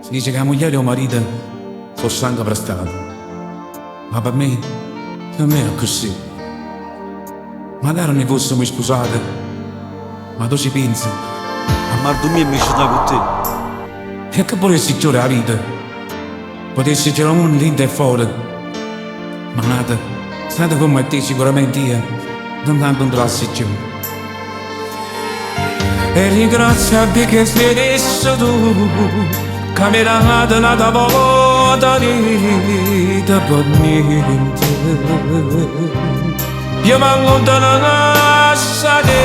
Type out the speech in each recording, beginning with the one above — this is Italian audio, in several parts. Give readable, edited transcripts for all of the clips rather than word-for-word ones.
Si dice che la moglie o marito sono sangue prestato, ma per me è così. Magari ne fossimo sposati, ma tu ci pensi? A Mardomia mi ci dà con te. E che volessi giocare la vita? Potessi girare un mondo dentro e fuori. Ma nata, stata come te sicuramente io non la incontrassi più. E ringrazio a te che sei adesso tu, che mi hai dato una volta vita per niente. Io mi allontano da te,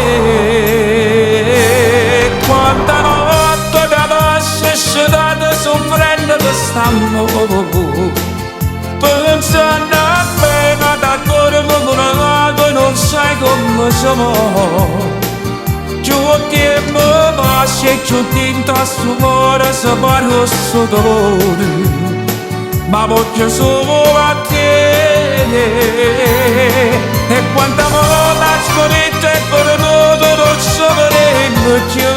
quanta notte da passo sciata soffrendo quest'amore. Pensando a me, ma da cuore mi curato, non sai come siamo. Giù che mi passi e giù tinta a suo cuore se parlo questo dolore. Ma voglio solo a te. E quanta volta scorretto e per noi non sapremo più.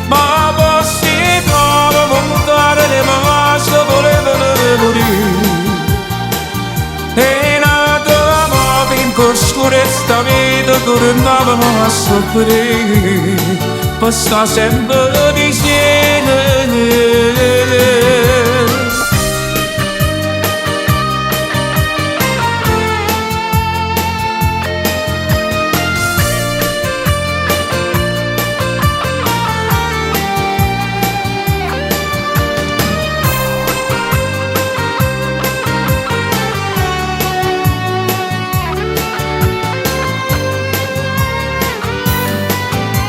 Ma possiamo montare le mani se volevano morire. E nata ma in scurezza vita tornavamo a soffrire. Per sta sempre insieme.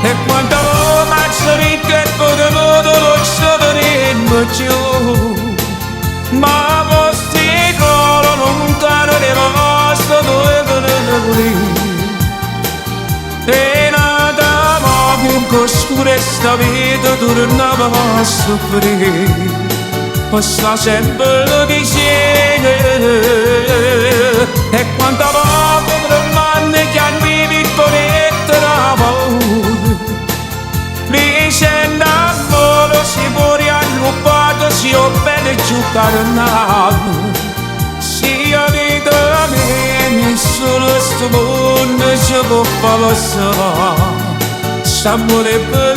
E quanta mazza ricca e potevo non sapremo più. Ma vostri coro lontano le vostre dovevano morire. E nata ma con scurezza vita tornavamo a soffrire. Per sta sempre insieme. E quanta volta per manne che hanno visto la paura. Dicendo amore si può riannuppato, si ho bene giocare nato. Si ha vita mia, nessuno sto mondo ci può far passare. S'amore per